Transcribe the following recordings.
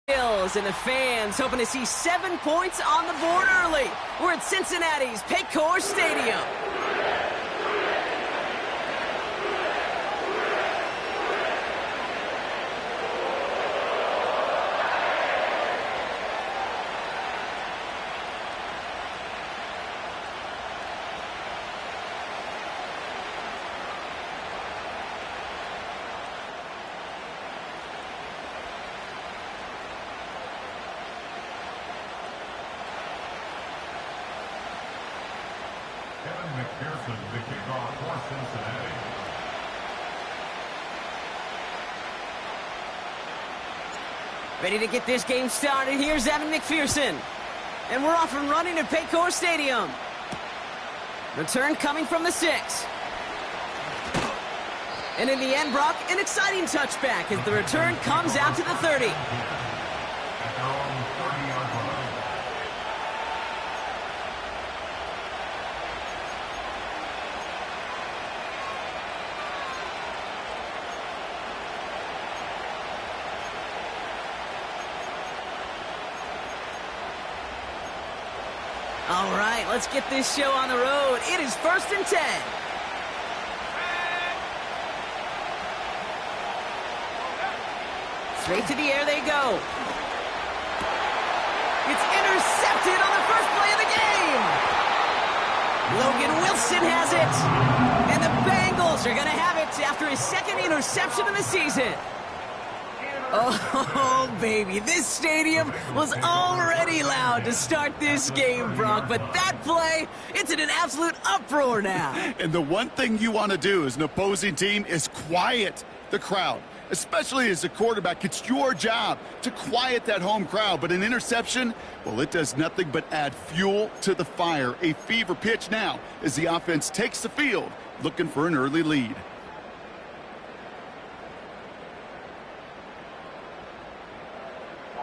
And the fans hoping to see 7 points on the board early. We're at Cincinnati's Paycor Stadium. McPherson, the kickoff for Cincinnati. Ready to get this game started. Here's Evan McPherson. And we're off and running at Paycor Stadium. Return coming from the 6. And in the end, Brock, an exciting touchback as the return comes out to the 30. All right, let's get this show on the road. It is 1st and 10. Straight to the air they go. It's intercepted on the first play of the game. Logan Wilson has it. And the Bengals are going to have it after his 2nd interception of the season. Oh, baby, this stadium was already loud to start this game, Brock, but that play, it's in an absolute uproar now. And the one thing you want to do as an opposing team is quiet the crowd, especially as a quarterback. It's your job to quiet that home crowd, but an interception, well, it does nothing but add fuel to the fire. A fever pitch now as the offense takes the field, looking for an early lead.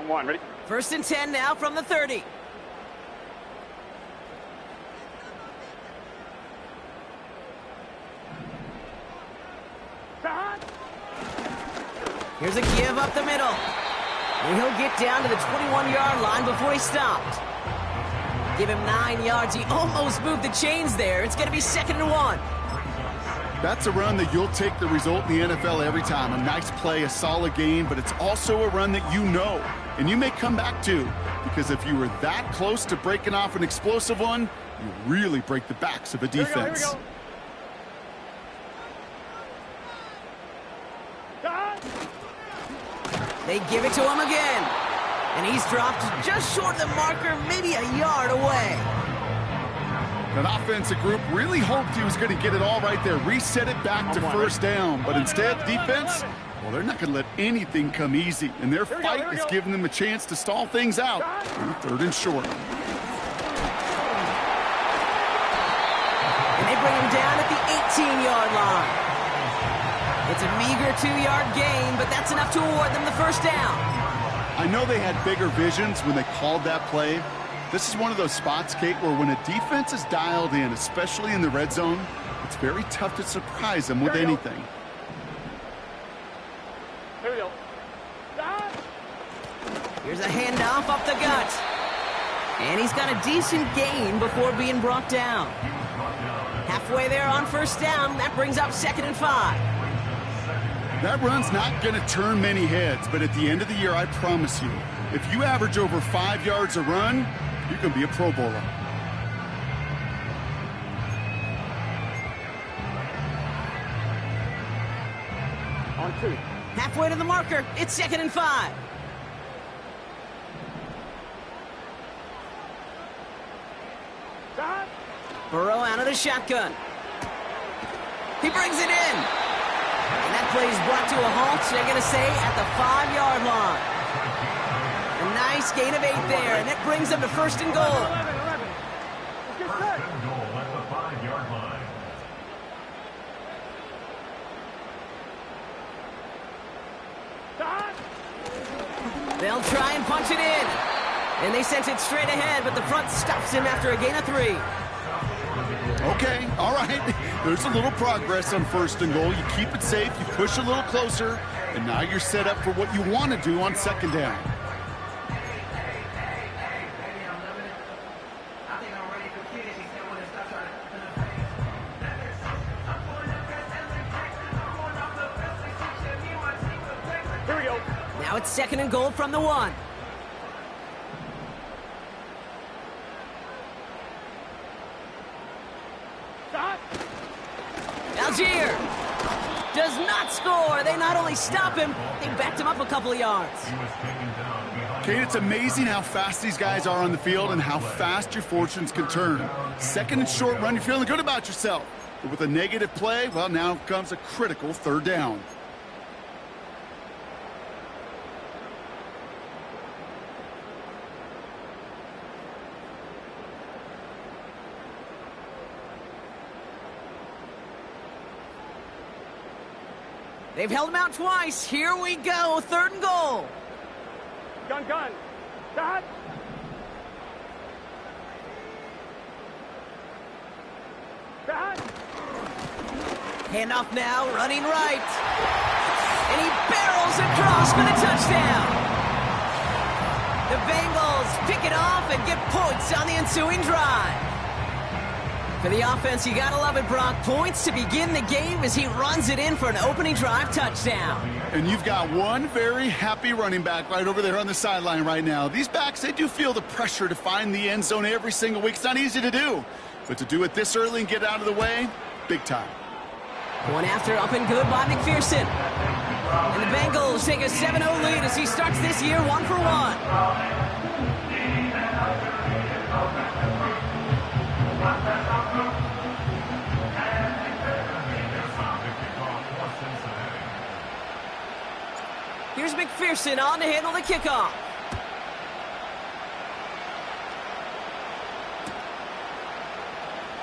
One, ready? 1st and 10 now from the 30. Here's a give up the middle. And he'll get down to the 21-yard line before he stopped. Give him 9 yards. He almost moved the chains there. It's going to be 2nd and 1. That's a run that you'll take the result in the NFL every time. A nice play, a solid game, but it's also a run that you know, and you may come back to, because if you were that close to breaking off an explosive one, you really break the backs of a defense. Here we go. They give it to him again. And he's dropped just short of the marker, maybe a yard away. That offensive group really hoped he was going to get it all right there, reset it back to 1st down. But instead, the defense, well, they're not going to let anything come easy. And their fight is giving them a chance to stall things out on 3rd and short. And they bring him down at the 18-yard line. It's a meager 2-yard gain, but that's enough to award them the 1st down. I know they had bigger visions when they called that play. This is one of those spots, Kate, where when a defense is dialed in, especially in the red zone, it's very tough to surprise them with anything. Here we go. Here's a handoff up the gut. And he's got a decent gain before being brought down. Halfway there on 1st down, that brings up 2nd and 5. That run's not going to turn many heads, but at the end of the year, I promise you, if you average over 5 yards a run, you can be a Pro Bowler. On 2. Halfway to the marker, it's 2nd and 5. Burrow out of the shotgun. He brings it in. And that play is brought to a halt, they're going to say, at the 5-yard line. A nice gain of 8 there, and that brings them to 1st and goal. 11. Let's get 1st and goal at the 5-yard line. They'll try and punch it in. And they sent it straight ahead, but the front stops him after a gain of 3. Okay, all right. There's a little progress on 1st and goal. You keep it safe, you push a little closer, and now you're set up for what you want to do on 2nd down. Now it's 2nd and goal from the 1. Shot. Algier does not score. They not only stop him, they backed him up a couple of yards. He was taken down behind. Kate, it's amazing how fast these guys are on the field and how fast your fortunes can turn. 2nd and short run, you're feeling good about yourself. But with a negative play, well, now comes a critical 3rd down. They've held him out twice. Here we go. 3rd and goal. Gun. Shot. Shot. Handoff now, running right. And he barrels across for the touchdown. The Bengals pick it off and get points on the ensuing drive. For the offense, you gotta love it, Brock. Points to begin the game as he runs it in for an opening drive touchdown. And you've got one very happy running back right over there on the sideline right now. These backs, they do feel the pressure to find the end zone every single week. It's not easy to do. But to do it this early and get out of the way, big time. One after, up and good by McPherson. And the Bengals take a 7-0 lead as he starts this year 1-for-1. Here's McPherson on to handle the kickoff.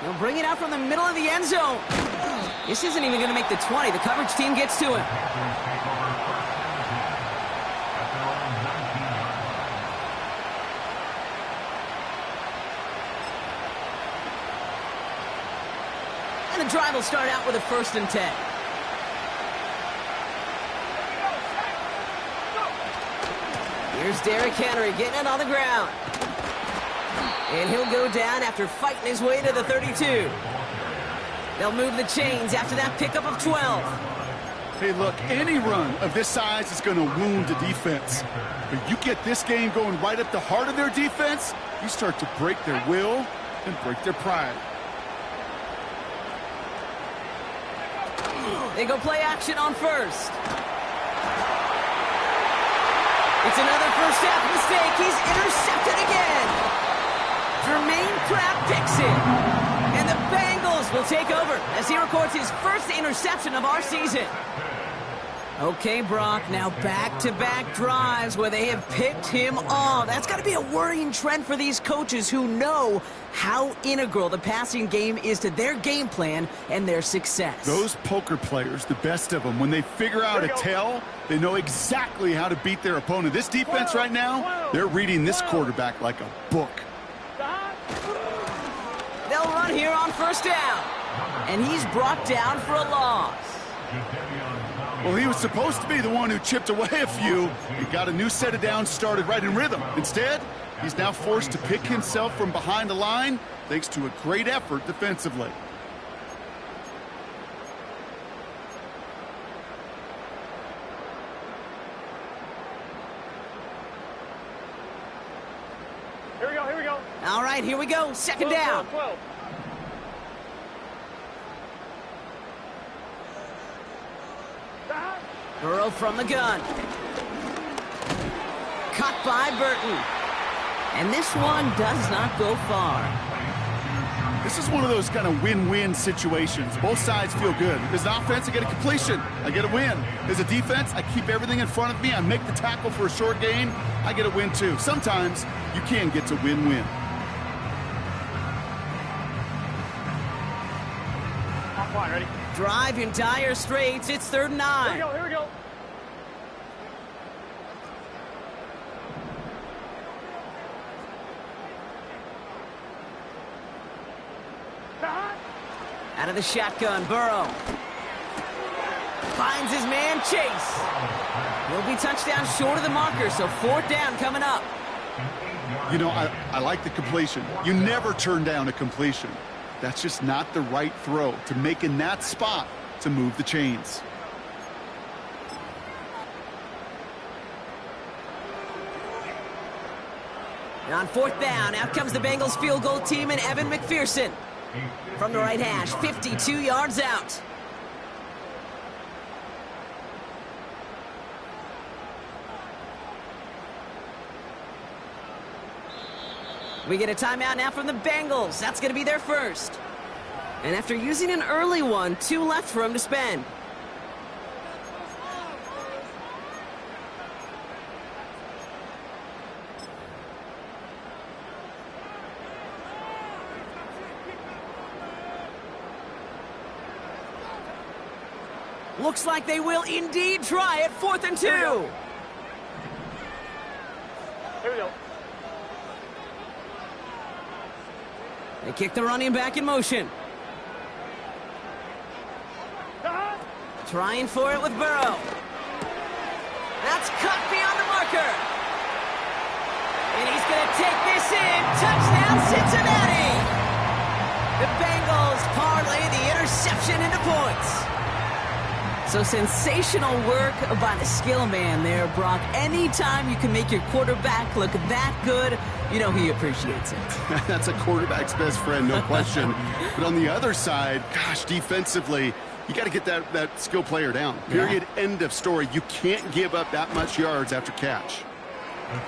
He'll bring it out from the middle of the end zone. This isn't even going to make the 20. The coverage team gets to him. And the drive will start out with a 1st and 10. Here's Derrick Henry getting it on the ground. And he'll go down after fighting his way to the 32. They'll move the chains after that pickup of 12. Hey, look, any run of this size is going to wound a defense. But you get this game going right up the heart of their defense, you start to break their will and break their pride. They go play action on 1st. It's another first half mistake. He's intercepted again. Jermaine Pratt picks it. And the Bengals will take over as he records his 1st interception of our season. Okay, Brock, now back-to-back drives where they have picked him off. That's got to be a worrying trend for these coaches who know how integral the passing game is to their game plan and their success. Those poker players, the best of them, when they figure out a tell, they know exactly how to beat their opponent. This defense right now, they're reading this quarterback like a book. They'll run here on 1st down. And he's brought down for a loss. Well, he was supposed to be the one who chipped away a few. He got a new set of downs started right in rhythm. Instead, he's now forced to pick himself from behind the line thanks to a great effort defensively. Here we go. All right, here we go. 2nd down. 12. Burrow from the gun. Caught by Burton. And this one does not go far. This is one of those kind of win-win situations. Both sides feel good. As an offense, I get a completion. I get a win. As a defense, I keep everything in front of me. I make the tackle for a short gain. I get a win, too. Sometimes you can get to win-win. Top line, ready? Drive in dire straits. It's 3rd and 9. Here we go. Out of the shotgun, Burrow. Finds his man, Chase. He'll be touchdown short of the marker, so 4th down coming up. You know, I like the completion. You never turn down a completion. That's just not the right throw to make in that spot to move the chains. And on fourth down, out comes the Bengals field goal team and Evan McPherson. From the right hash, 52 yards out. We get a timeout now from the Bengals. That's going to be their first. And after using an early one, 2 left for him to spend. Looks like they will indeed try it. 4th and 2. Here we go. They kick the running back in motion. Trying for it with Burrow. That's cut beyond the marker. And he's going to take this in. Touchdown, Cincinnati. The Bengals parlay the interception into points. So sensational work by the skill man there, Brock. Anytime you can make your quarterback look that good, you know he appreciates it. That's a quarterback's best friend, no question. But on the other side, gosh, defensively, you got to get that skill player down. Period. Yeah. End of story. You can't give up that much yards after catch.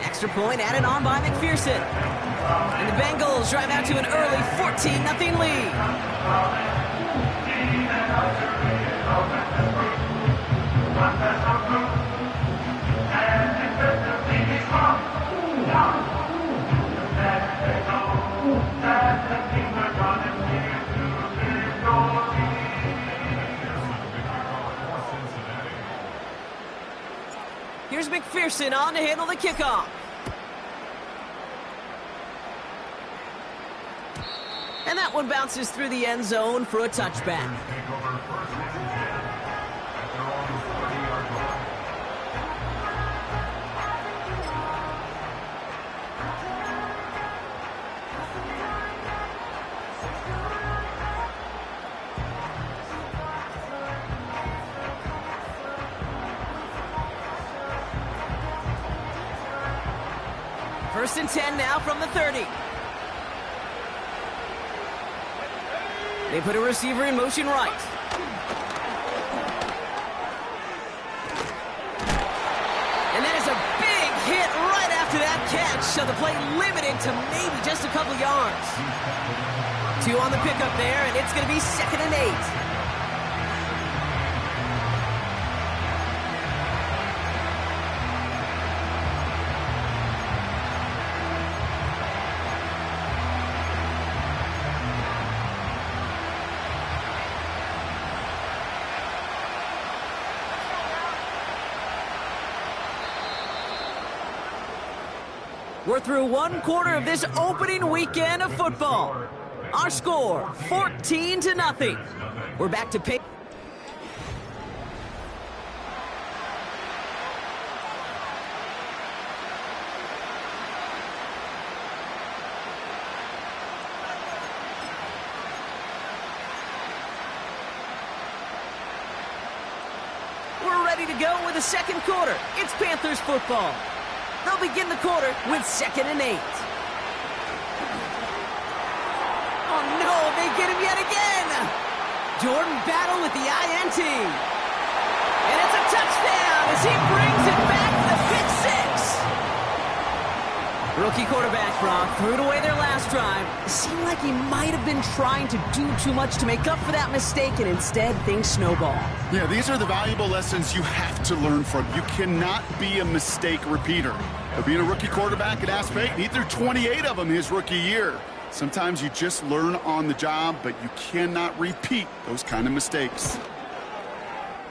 Extra point added on by McPherson. And the Bengals drive out to an early 14-0 lead. Here's McPherson on to handle the kickoff. And that one bounces through the end zone for a touchback. First and 10 now from the 30. They put a receiver in motion right. And that is a big hit right after that catch. So the play limited to maybe just a couple yards. 2 on the pickup there, and it's going to be 2nd and 8. We're through 1 quarter of this opening weekend of football. Our score, 14-0. We're back to pay. We're ready to go with the second quarter. It's Panthers football. They'll begin the quarter with 2nd and 8. Oh no, they get him yet again. Jordan Battle with the INT. And it's a touchdown as he brings it back for the pick 6. Rookie quarterback, Brock, threw it away their last drive. It seemed like he might have been trying to do too much to make up for that mistake, and instead things snowball. Yeah, these are the valuable lessons you have to learn from. You cannot be a mistake repeater. But being a rookie quarterback at App State, he threw 28 of them his rookie year. Sometimes you just learn on the job, but you cannot repeat those kind of mistakes.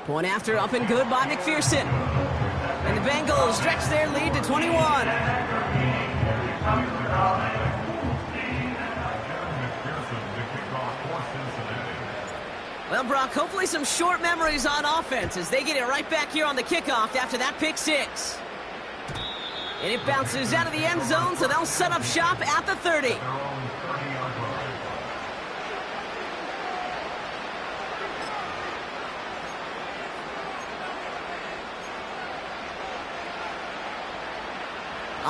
Point after, up and good by McPherson. And the Bengals stretch their lead to 21. Well, Brock, hopefully some short memories on offense as they get it right back here on the kickoff after that pick 6. And it bounces out of the end zone, so they'll set up shop at the 30.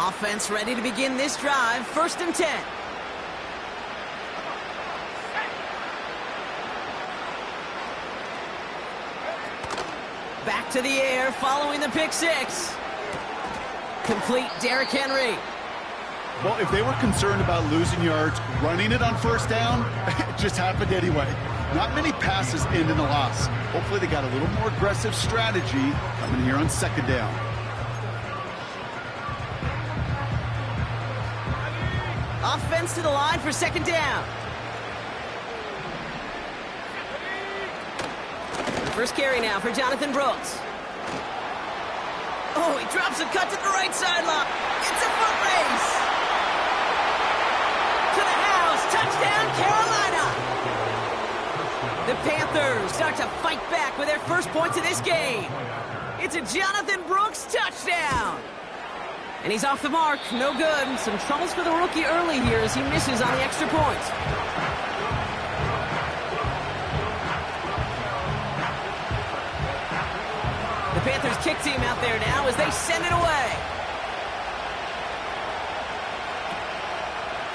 Offense ready to begin this drive. 1st and 10. Back to the air following the pick six. Complete Derrick Henry. Well, if they were concerned about losing yards, running it on 1st down, it just happened anyway. Not many passes end in a loss. Hopefully they got a little more aggressive strategy coming here on 2nd down. Offense to the line for 2nd down. The first carry now for Jonathan Brooks. Oh, he drops a cut to the right sideline. It's a foot race. To the house. Touchdown, Carolina. The Panthers start to fight back with their first points of this game. It's a Jonathan Brooks touchdown. And he's off the mark. No good. Some troubles for the rookie early here as he misses on the extra point. The Panthers kick team out there now as they send it away.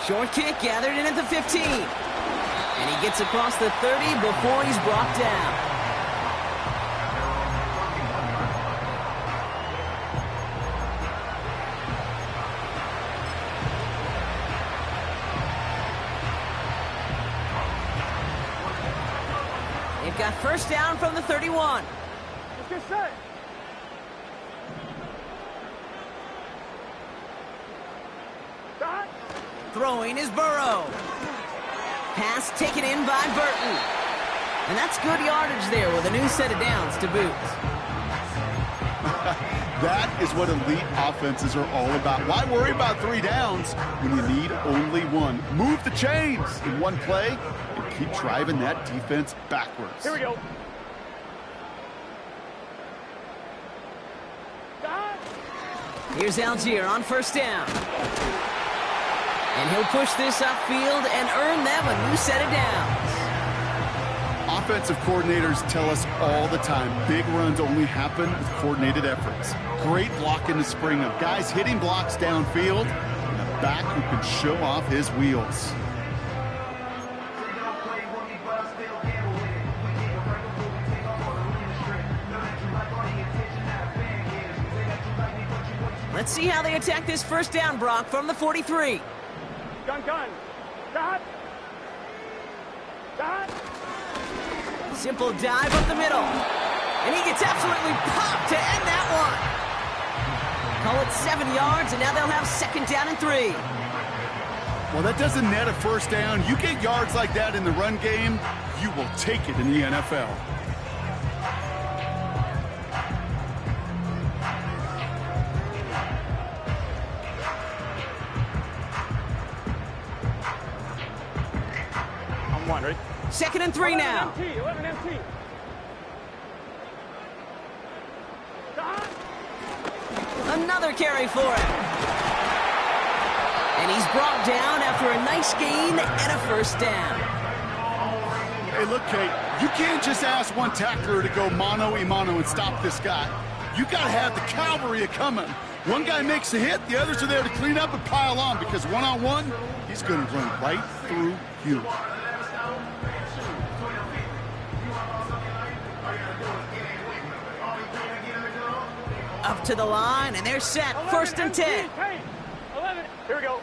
Short kick gathered in at the 15. And he gets across the 30 before he's brought down. They've got 1st down from the 31. Let's get set. Stop. Throwing is Burrow. Pass taken in by Burton. And that's good yardage there with a new set of downs to boot. That is what elite offenses are all about. Why worry about 3 downs when you need only 1? Move the chains in one play and keep driving that defense backwards. Here we go. Stop. Here's Algier on 1st down. And he'll push this upfield and earn them a new set of downs. Offensive coordinators tell us all the time, big runs only happen with coordinated efforts. Great block in the spring of guys hitting blocks downfield and a back who can show off his wheels. Let's see how they attack this 1st down, Brock, from the 43. Gun. Stop. Stop. Simple dive up the middle. And he gets absolutely popped to end that one. Call it 7 yards, and now they'll have 2nd down and 3. Well, that doesn't net a 1st down. You get yards like that in the run game, you will take it in the NFL. I'm 1, ready? 2nd and 3 now. 11 MT. Stop. Another carry for him. And he's brought down after a nice gain and a 1st down. Hey, look, Kate, you can't just ask one tackler to go mano-a-mano and stop this guy. You got to have the cavalry coming. One guy makes a hit, the others are there to clean up and pile on because one-on-one, he's going to run right through you. Up to the line, and they're set. 1st and 10. 11. Here we go.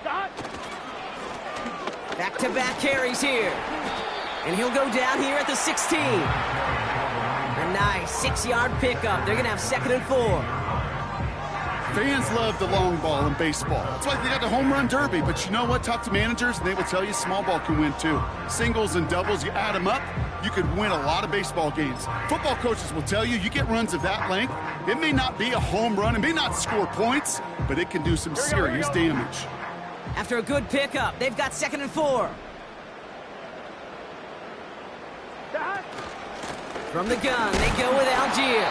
Stop. Back-to-back carries here. And he'll go down here at the 16. A nice 6-yard pickup. They're going to have 2nd and 4. Fans love the long ball in baseball. It's like they got the home run derby, but you know what? Talk to managers, and they will tell you small ball can win too. Singles and doubles, you add them up, you could win a lot of baseball games. Football coaches will tell you, you get runs of that length, it may not be a home run, it may not score points, but it can do some serious damage. After a good pickup, they've got 2nd and 4. Stop. From the gun, they go with Algier.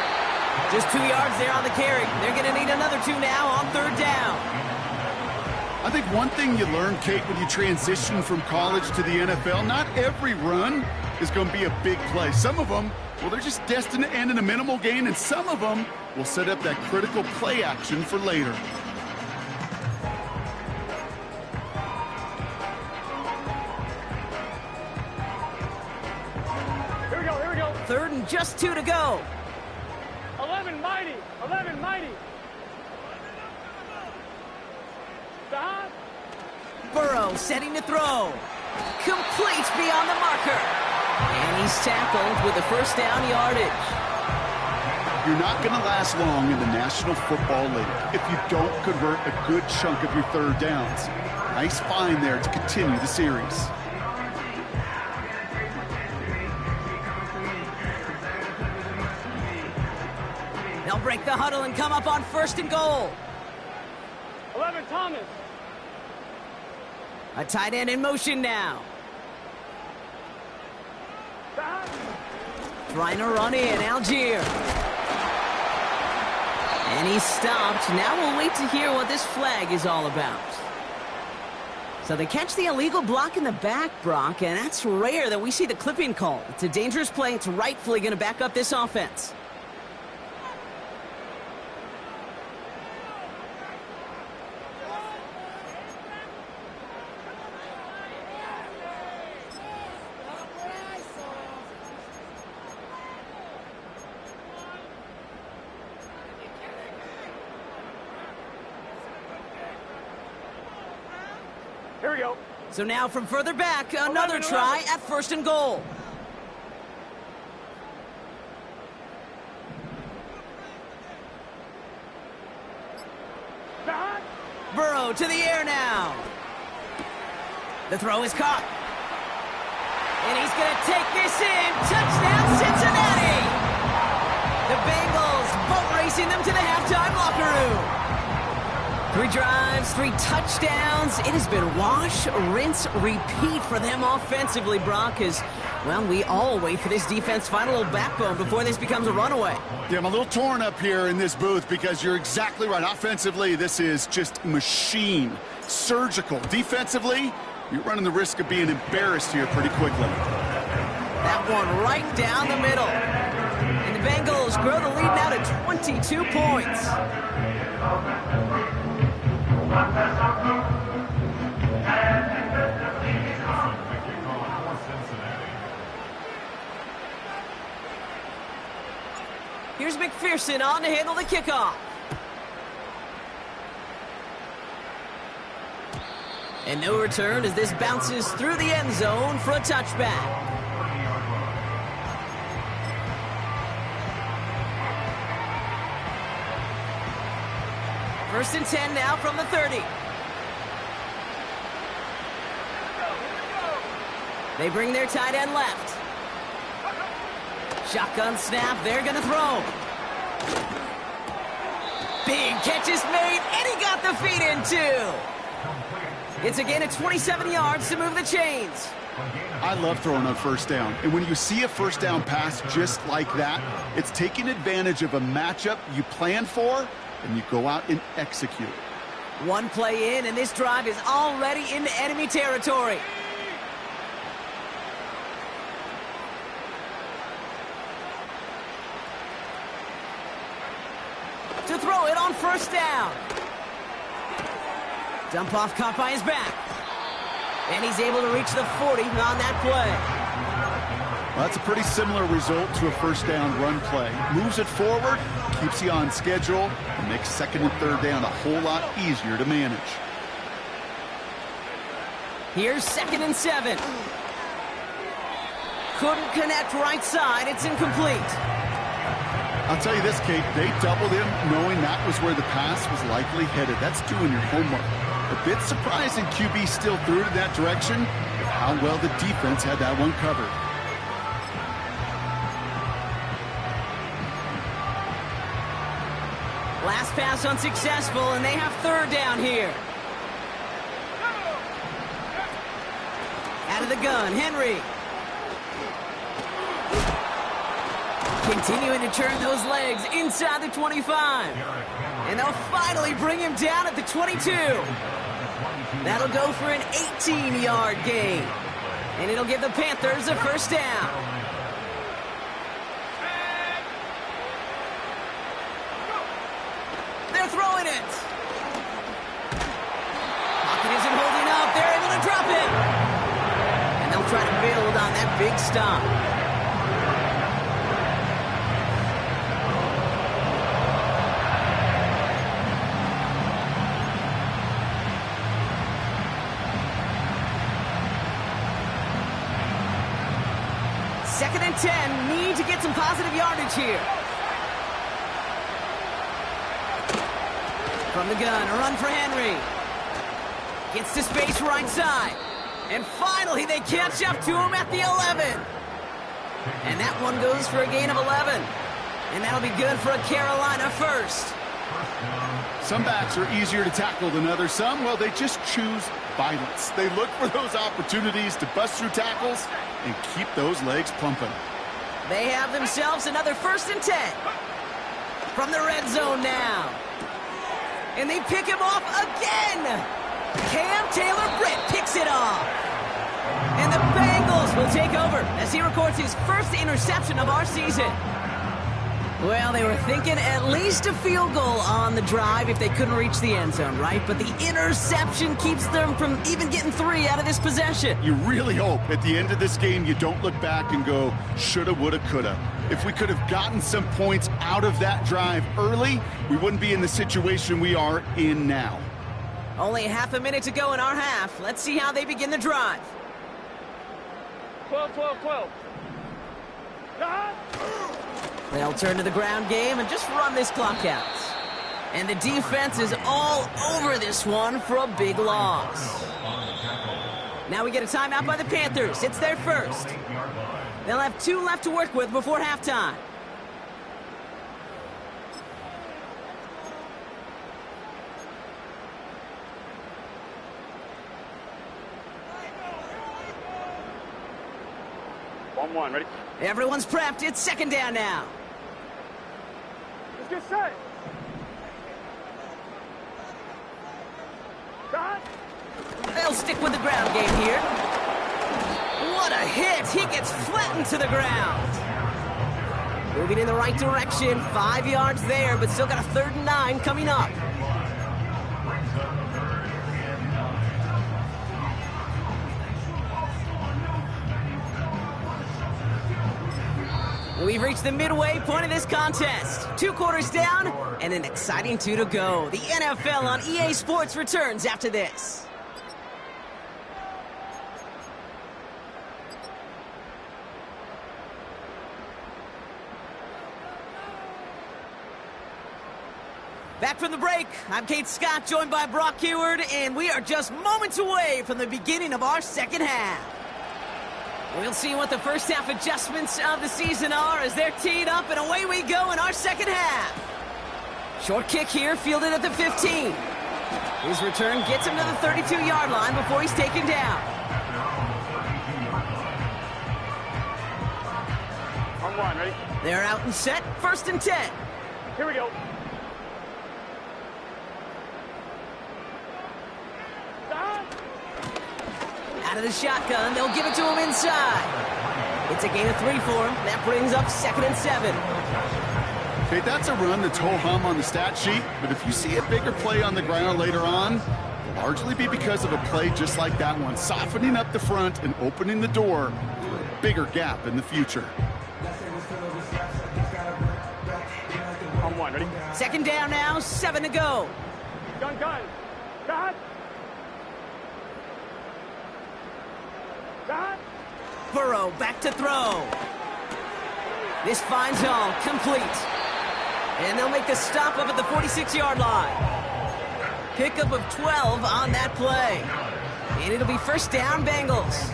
Just 2 yards there on the carry. They're going to need another 2 now on 3rd down. I think one thing you learn, Kate, when you transition from college to the NFL, not every run is going to be a big play. Some of them, well, they're just destined to end in a minimal gain, and some of them will set up that critical play action for later. Here we go, here we go. 3rd and just 2 to go. 11 mighty, 11 mighty. Stop. Burrow setting to throw. Complete beyond the marker. And he's tackled with the first down yardage. You're not going to last long in the National Football League if you don't convert a good chunk of your 3rd downs. Nice find there to continue the series. They'll break the huddle and come up on 1st and goal. 11 Thomas. A tight end in motion now. Stop. Trying to run in, Algier. And he's stopped. Now we'll wait to hear what this flag is all about. So they catch the illegal block in the back, Brock, and that's rare that we see the clipping call. It's a dangerous play. It's rightfully going to back up this offense. Here we go. So now from further back, another 11. try at 1st and goal. Stop. Burrow to the air now. The throw is caught. And he's going to take this in. Touchdown, Cincinnati! The Bengals boat racing them to the halftime locker room. 3 drives, 3 touchdowns. It has been wash, rinse, repeat for them offensively, Brock, as, well, we all wait for this defense to find a little backbone before this becomes a runaway. Yeah, I'm a little torn up here in this booth because you're exactly right. Offensively, this is just machine. Surgical. Defensively, you're running the risk of being embarrassed here pretty quickly. That one right down the middle. And the Bengals grow the lead now to 22 points. Here's McPherson on to handle the kickoff. And no return as this bounces through the end zone for a touchback. First and 10 now from the 30. They bring their tight end left. Shotgun snap, they're gonna throw. Big catch is made, and he got the feet in too. It's a gain of 27 yards to move the chains. I love throwing on 1st down. And when you see a 1st down pass just like that, it's taking advantage of a matchup you plan for, and you go out and execute. One play in, and this drive is already into enemy territory. To throw it on 1st down. Dump off caught by his back. And he's able to reach the 40 on that play. Well, that's a pretty similar result to a 1st down run play. Moves it forward, keeps you on schedule, and makes 2nd and 3rd down a whole lot easier to manage. Here's 2nd and 7. Couldn't connect right side. It's incomplete. I'll tell you this, Kate, they doubled him knowing that was where the pass was likely headed. That's doing your homework. A bit surprising QB still threw it in that direction, but how well the defense had that one covered. Last pass unsuccessful, and they have 3rd down here. Out of the gun, Henry. Continuing to turn those legs inside the 25. And they'll finally bring him down at the 22. That'll go for an 18-yard gain. And it'll give the Panthers a first down. They're throwing it. Pocket isn't holding up. They're able to drop it. And they'll try to build on that big stop. Second and 10, need to get some positive yardage here. From the gun, a run for Henry. Gets to space right side. And finally, they catch up to him at the 11. And that one goes for a gain of 11. And that'll be good for a Carolina first. Some backs are easier to tackle than others. Some, well, they just choose violence. They look for those opportunities to bust through tackles and keep those legs pumping. They have themselves another first and 10. From the red zone now. And they pick him off again. Cam Taylor-Britt picks it off. And the Bengals will take over as he records his first interception of our season. Well, they were thinking at least a field goal on the drive if they couldn't reach the end zone, right? But the interception keeps them from even getting 3 out of this possession. You really hope at the end of this game you don't look back and go, shoulda, woulda, coulda. If we could have gotten some points out of that drive early, we wouldn't be in the situation we are in now. Only half a minute to go in our half. Let's see how they begin the drive. 12, 12, 12. Stop. They'll turn to the ground game and just run this clock out. And the defense is all over this one for a big loss. Now we get a timeout by the Panthers. It's their first. They'll have 2 left to work with before halftime. One, ready? Everyone's prepped. It's second down now. Let's get set. Stop. They'll stick with the ground game here. What a hit. He gets flattened to the ground. Moving in the right direction. 5 yards there, but still got a 3rd and 9 coming up. We've reached the midway point of this contest. 2 quarters down and an exciting 2 to go. The NFL on EA Sports returns after this. Back from the break, I'm Kate Scott, joined by Brock Heward, and we are just moments away from the beginning of our second half. We'll see what the first half adjustments of the season are as they're teed up, and away we go in our second half. Short kick here, fielded at the 15. His return gets him to the 32-yard line before he's taken down. On 1, ready? They're out and set, 1st and 10. Here we go. Stop. Out of the shotgun, they'll give it to him inside. It's a gain of 3 for him. That brings up 2nd and 7. Okay, that's a run that's ho-hum on the stat sheet, but if you see a bigger play on the ground later on, it'll largely be because of a play just like that one, softening up the front and opening the door for a bigger gap in the future. On 1, ready? 2nd down now, 7 to go. Gun. Stop. Stop. Burrow back to throw. This finds all complete. And they'll make the stop up at the 46-yard line. Pickup of 12 on that play. And it'll be first down, Bengals.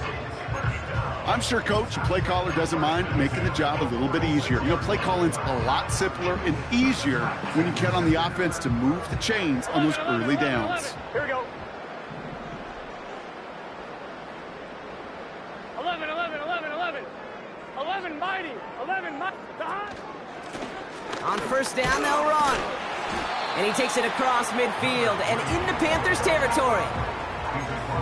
I'm sure Coach, play caller, doesn't mind making the job a little bit easier. You know, play calling's a lot simpler and easier when you count on the offense to move the chains on those early downs. Here we go. 11, 11, mighty. Stop. On first down, they'll run. And he takes it across midfield and into Panthers territory.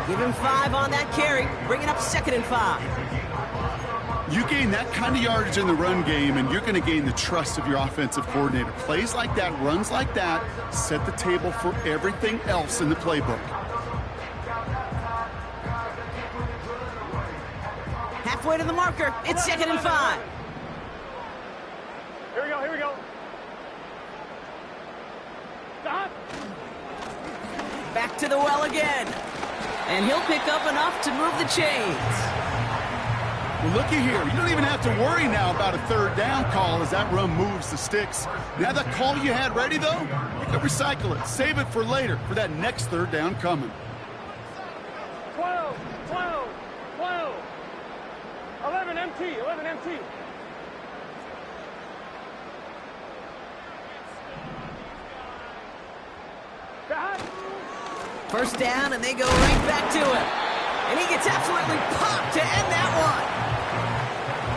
Give him 5 on that carry, bringing up 2nd and 5. You gain that kind of yardage in the run game, and you're going to gain the trust of your offensive coordinator. Plays like that, runs like that, set the table for everything else in the playbook. Halfway to the marker, it's 2nd and 5. Here we go, here we go. Stop. Back to the well again. And he'll pick up enough to move the chains. Well, looky here. You don't even have to worry now about a 3rd down call as that run moves the sticks. Now that call you had ready, though, you can recycle it. Save it for later for that next 3rd down coming. 12, 12, 12. 11 MT, 11 MT. Stop. 1st down, and they go right back to him. And he gets absolutely popped to end that one.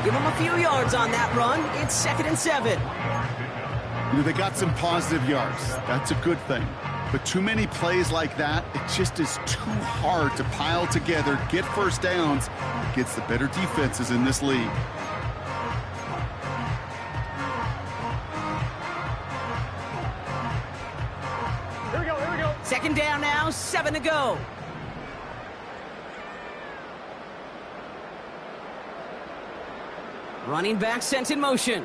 Give him a few yards on that run. It's 2nd and 7. You know, they got some positive yards. That's a good thing. But too many plays like that, it just is too hard to pile together, get 1st downs against the better defenses in this league. Here we go, here we go. 2nd down now, 7 to go. Running back sent in motion.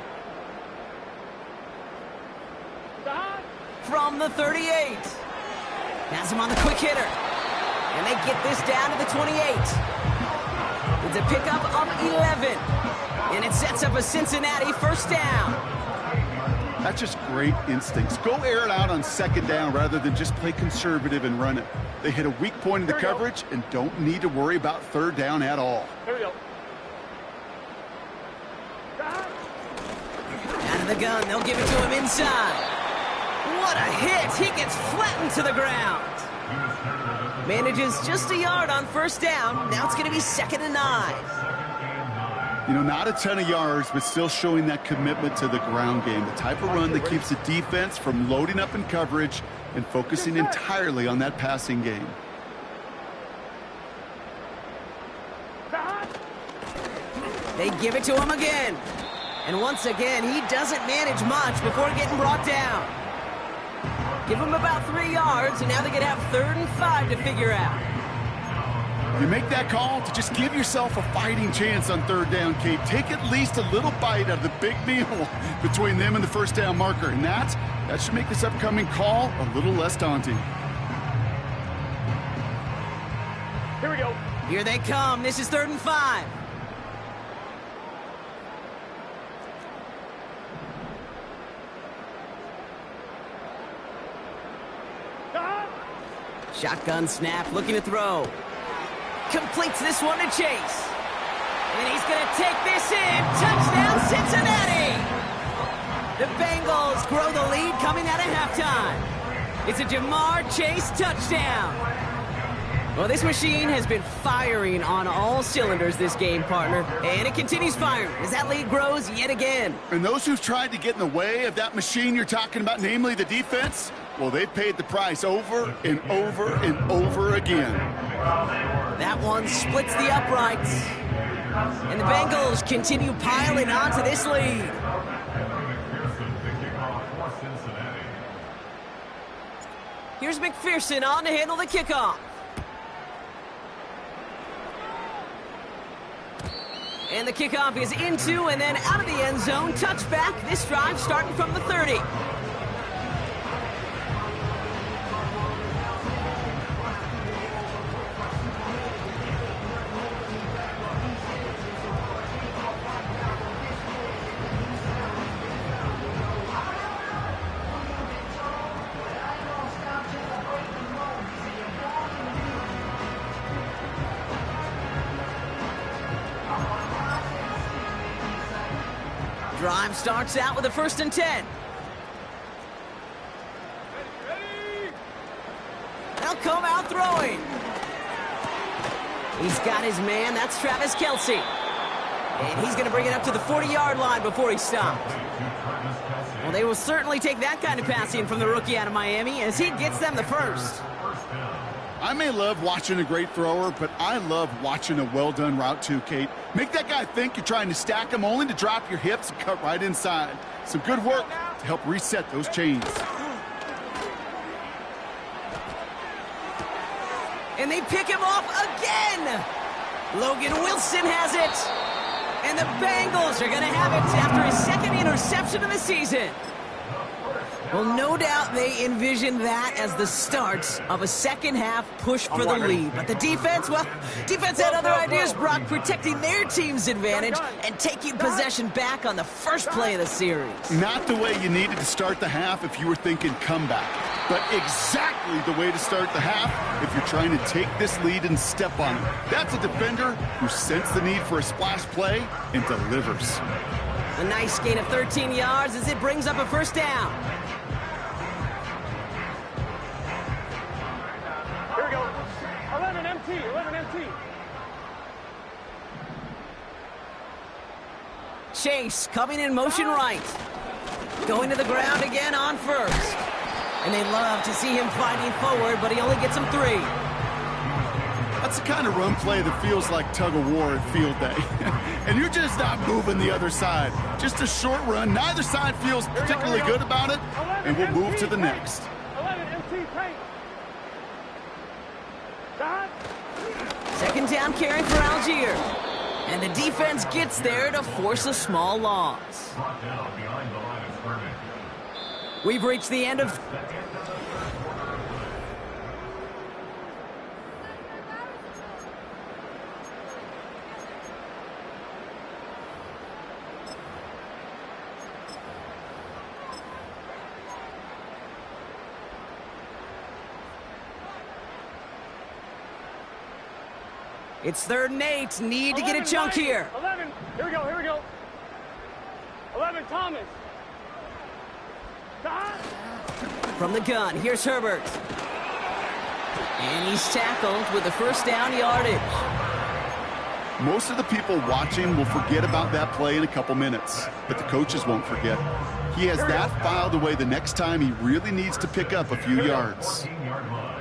Stop. From the 38. Has him on the quick hitter. And they get this down to the 28. It's a pickup of 11. And it sets up a Cincinnati 1st down. That's just great instincts. Go air it out on 2nd down rather than just play conservative and run it. They hit a weak point in the coverage and don't need to worry about 3rd down at all. Here we go. Stop. Out of the gun, they'll give it to him inside. What a hit! He gets flattened to the ground. Manages just a yard on 1st down. Now it's going to be 2nd and 9. You know, not a ton of yards, but still showing that commitment to the ground game. The type of run that keeps the defense from loading up in coverage and focusing entirely on that passing game. Stop. They give it to him again. And once again, he doesn't manage much before getting brought down. Give him about 3 yards, and now they're going to have 3rd and 5 to figure out. You make that call to just give yourself a fighting chance on 3rd down, Kate. Take at least a little bite out of the big meal between them and the 1st down marker. And that should make this upcoming call a little less daunting. Here we go. Here they come. This is 3rd and 5. Stop. Shotgun snap, looking to throw. Completes this one to Chase. And he's going to take this in. Touchdown, Cincinnati! The Bengals grow the lead coming out of halftime. It's a Jamar Chase touchdown. Well, this machine has been firing on all cylinders this game, partner. And it continues firing as that lead grows yet again. And those who've tried to get in the way of that machine you're talking about, namely the defense, well, they've paid the price over and over and over again. That one splits the uprights. And the Bengals continue piling onto this lead. Here's McPherson on to handle the kickoff. And the kickoff is into and then out of the end zone. Touchback. This drive starting from the 30. Drive starts out with a 1st and 10. They'll come out throwing. He's got his man. That's Travis Kelce. And he's going to bring it up to the 40-yard line before he stops. Well, they will certainly take that kind of passing from the rookie out of Miami as he gets them the first. I may love watching a great thrower, but I love watching a well-done route too, Kate. Make that guy think you're trying to stack him only to drop your hips and cut right inside. Some good work to help reset those chains. And they pick him off again. Logan Wilson has it. And the Bengals are going to have it after his second interception of the season. Well, no doubt they envisioned that as the start of a second-half push for the lead. But the defense, well, defense had other ideas, Brock, protecting their team's advantage and taking possession back on the first play of the series. Not the way you needed to start the half if you were thinking comeback, but exactly the way to start the half if you're trying to take this lead and step on it. That's a defender who sensed the need for a splash play and delivers. A nice gain of 13 yards as it brings up a first down. Here we go. 11 MT, 11 MT. Chase coming in motion right. Going to the ground again on first. And they love to see him fighting forward, but he only gets him 3. That's the kind of run play that feels like tug-of-war at field day. And you're just not moving the other side. Just a short run. Neither side feels particularly good about it, and we'll move to the next. 11 MT, paint. Dot. Second down carry for Algier. And the defense gets there to force a small loss. Brought down behind the line of scrimmage. We've reached the end of... It's 3rd and 8. Need to get a chunk here. 11. Here we go, here we go. 11 Thomas. Dot. From the gun, here's Herbert. And he's tackled with the first down yardage. Most of the people watching will forget about that play in a couple minutes, but the coaches won't forget. He has that filed away the next time he really needs to pick up a few yards. 14-yard line.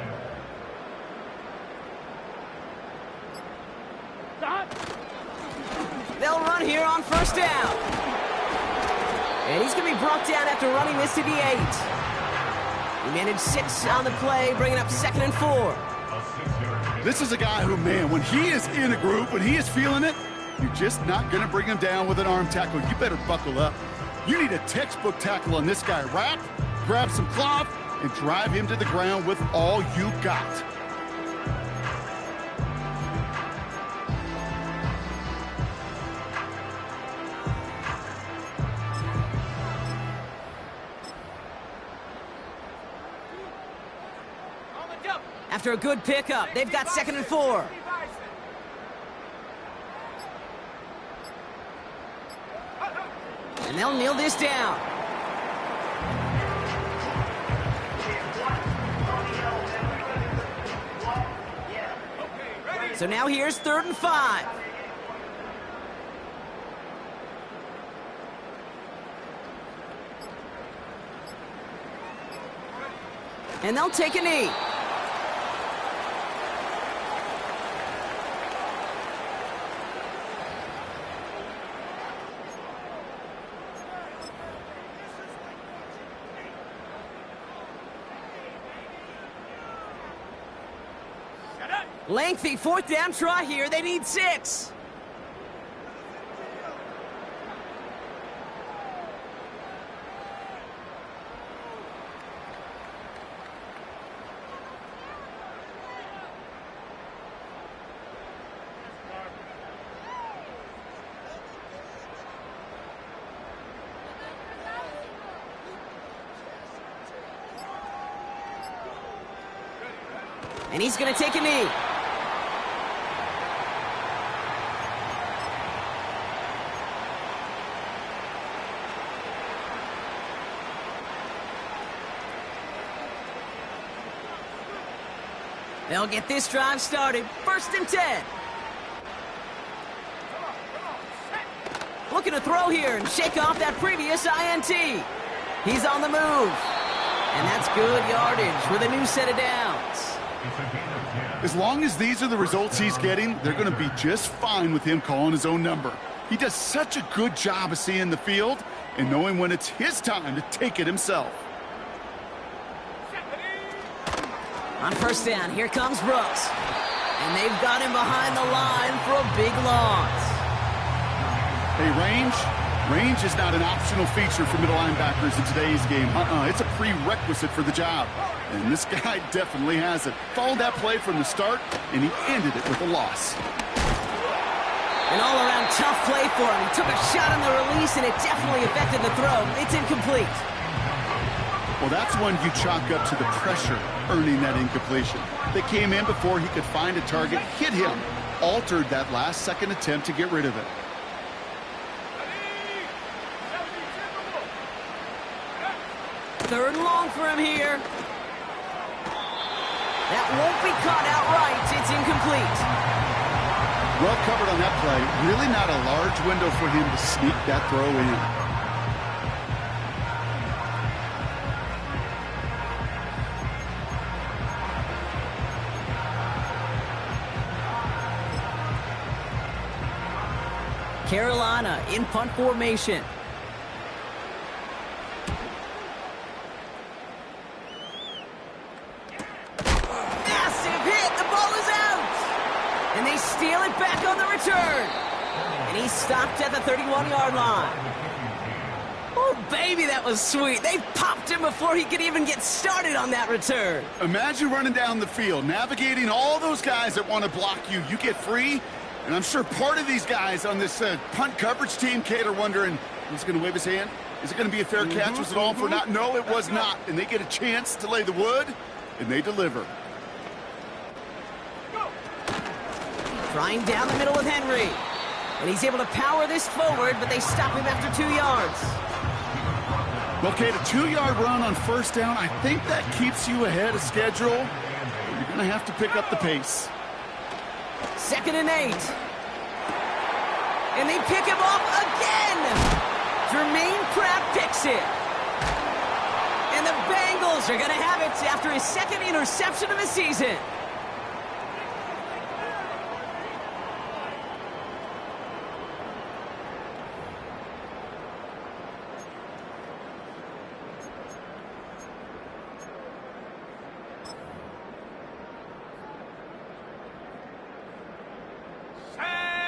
They'll run here on first down. And he's going to be brought down after running this to the 8. He managed 6 on the play, bringing up 2nd and 4. This is a guy who, man, when he is in a group, when he is feeling it, you're just not going to bring him down with an arm tackle. You better buckle up. You need a textbook tackle on this guy. Wrap, grab some cloth, and drive him to the ground with all you got. After a good pickup, they've got 2nd and 4. And they'll kneel this down. So now here's 3rd and 5. And they'll take a knee. Lengthy 4th down try here. They need 6. And he's going to take a knee. They'll get this drive started. 1st and 10. Looking to throw here and shake off that previous INT. He's on the move. And that's good yardage with a new set of downs. As long as these are the results he's getting, they're going to be just fine with him calling his own number. He does such a good job of seeing the field and knowing when it's his time to take it himself. On first down, here comes Brooks. And they've got him behind the line for a big loss. Hey, range is not an optional feature for middle linebackers in today's game. It's a prerequisite for the job. And this guy definitely has it. Followed that play from the start, and he ended it with a loss. An all-around tough play for him. He took a shot on the release, and it definitely affected the throw. It's incomplete. Well, that's one you chalk up to the pressure earning that incompletion. They came in before he could find a target, hit him, altered that last-second attempt to get rid of it. Third and long for him here. That won't be caught outright. It's incomplete. Well covered on that play. Really not a large window for him to sneak that throw in. Carolina in punt formation. Massive hit. The ball is out. And they steal it back on the return. And he's stopped at the 31-yard line. Oh, baby, that was sweet. They popped him before he could even get started on that return. Imagine running down the field, navigating all those guys that want to block you. You get free. And I'm sure part of these guys on this punt coverage team, Kate, are wondering, who's going to wave his hand? Is it going to be a fair catch? Was it all for naught? No, it was not. And they get a chance to lay the wood, and they deliver. Trying down the middle with Henry. And he's able to power this forward, but they stop him after 2 yards. Well, Kate, a 2-yard run on first down, I think that keeps you ahead of schedule. You're going to have to pick up the pace. 2nd and 8. And they pick him off again. Jermaine Pratt picks it. And the Bengals are going to have it after his 2nd interception of the season.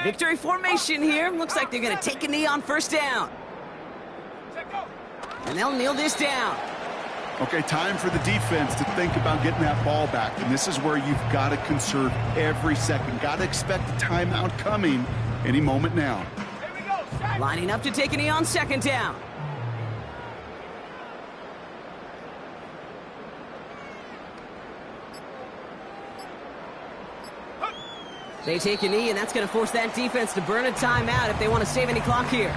Victory formation here. Looks like they're going to take a knee on first down. And they'll kneel this down. Okay, time for the defense to think about getting that ball back. And this is where you've got to conserve every second. Got to expect a timeout coming any moment now. Lining up to take a knee on 2nd down. They take a knee, and that's going to force that defense to burn a timeout if they want to save any clock here.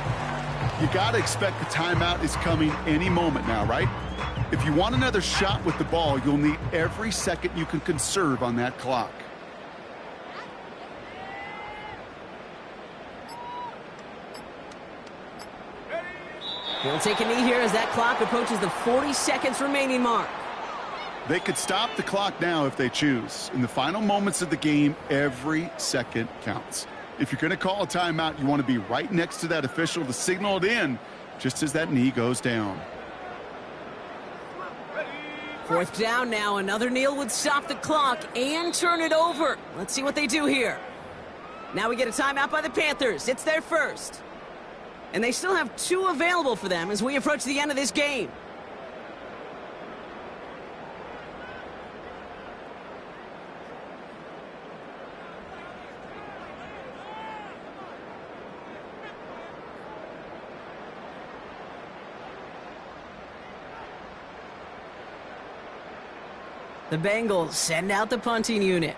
You got to expect the timeout is coming any moment now, right? If you want another shot with the ball, you'll need every second you can conserve on that clock. He'll take a knee here as that clock approaches the 40 seconds remaining mark. They could stop the clock now if they choose. In the final moments of the game, every second counts. If you're going to call a timeout, you want to be right next to that official to signal it in just as that knee goes down. 4th down now. Another kneel would stop the clock and turn it over. Let's see what they do here. Now we get a timeout by the Panthers. It's their first. And they still have 2 available for them as we approach the end of this game. The Bengals send out the punting unit.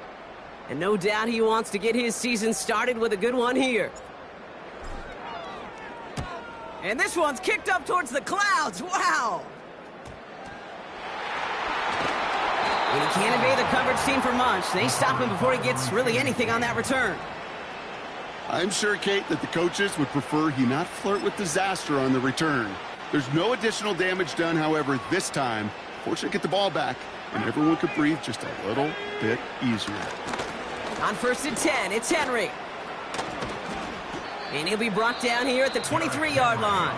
And no doubt he wants to get his season started with a good one here. And this one's kicked up towards the clouds. Wow! And he can't evade the coverage team for much. They stop him before he gets really anything on that return. I'm sure, Kate, that the coaches would prefer he not flirt with disaster on the return. There's no additional damage done, however, this time. Fortunately, get the ball back, and everyone could breathe just a little bit easier. On 1st and 10, it's Henry. And he'll be brought down here at the 23-yard line.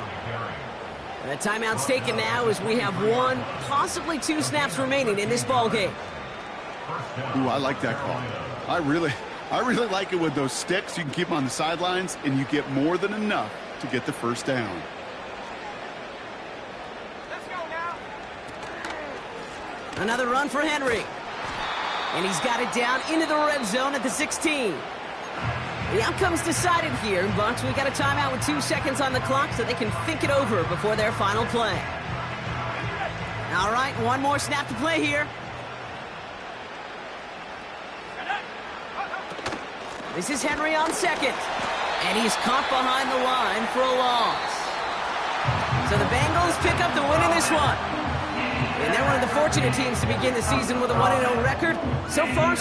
The timeout's taken now as we have 1, possibly 2 snaps remaining in this ball game. Ooh, I like that call. I really like it with those sticks. You can keep them on the sidelines, and you get more than enough to get the first down. Let's go now. Another run for Henry. And he's got it down into the red zone at the 16. The outcome's decided here, but we've got a timeout with 2 seconds on the clock so they can think it over before their final play. All right, 1 more snap to play here. This is Henry on 2nd. And he's caught behind the line for a loss. So the Bengals pick up the win in this one. And they're one of the fortunate teams to begin the season with a 1-0 record. So far,